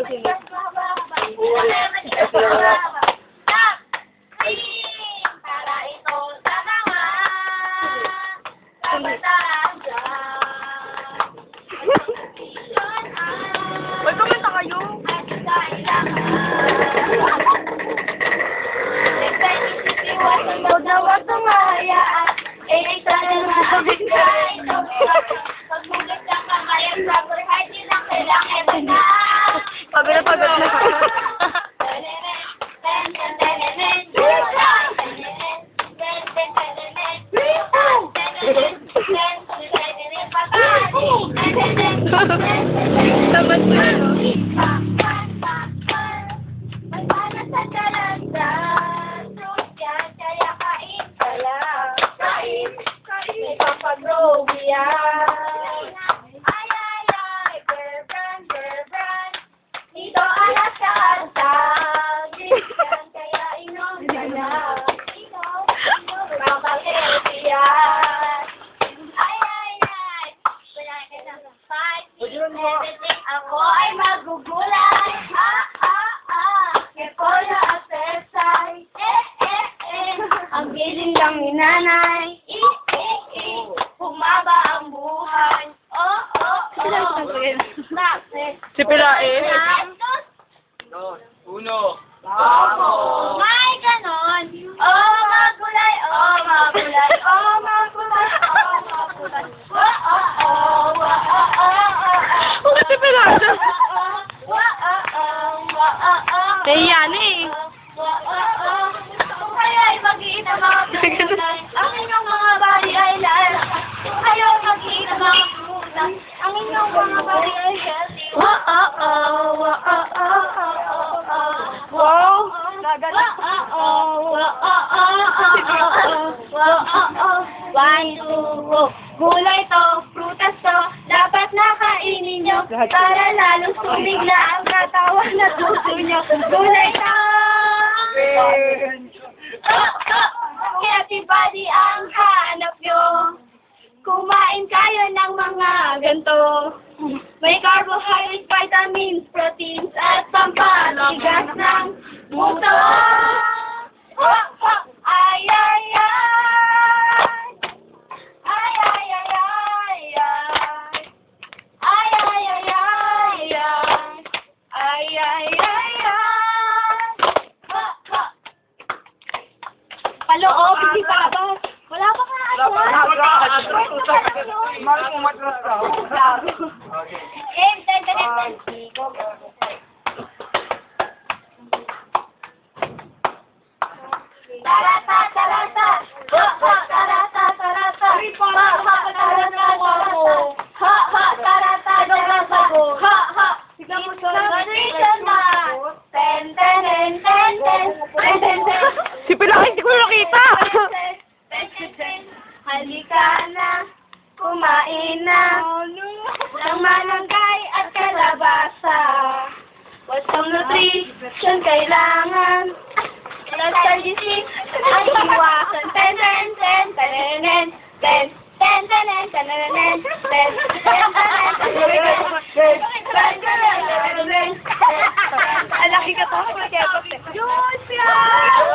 Para ito sa mga kabataan dyan. Uy, kumanta kayo. At kailangan huwag na huwag tumahayaan. Sana na pagkain ito. Pagmulat ng kamay at proper hygiene ang kailangan na. Pagod na pagod na. Sabat na. Magpana sa talanda. Fruit yan, kaya kain ka lang. Kain. May papagrow yan. Ay, ay, ay. Berbrand. Dito alas sa altang. Yan, kaya inom ka lang. Inom. Papagrow yan. Ay, ay, ay. Kaya ka na. Ako ay magugulay. Kepolyo at pesay. Ang giling lang ni nanay. Humaba ang buhay. Si Pilae. Uno. May ganon. Magulay. Magulay. Bakit si Pilae? Nahiya na eh. Kung kayo ay mag-iit ng mga pinunay, ang inyong mga bari ay lahat. Kung kayo ay mag-iit ng mga pinunay, ang inyong mga bari ay healthy. Wow. One, two, gulay to, prutas to, dapat nakainin nyo, para lalong sumigla ang katawan na puso nyo. Gulay to! Healthy body ang hanap nyo. Kumain kayo ng mga ganito. May carbohydrates, vitamins, proteins, at pampatigas ng buto. Ay, ay, ay. Ay, ay, ay, ay, ay. Ay, ay, ay, ay, ay. Ay, ay, ay, ay. Paloob, hindi pa ba? Wala pa nga ano. Tarata, tarata. Tarata, tarata. Tarata, tarata. Nutrition man. Ten. Si Pilae, hindi ko nakita. Halika na, kumain na, ng malunggay at kalabasa. What's some nutrition kailangan? Nostalgic at iwasan. Alaki ka to. Diyos yan!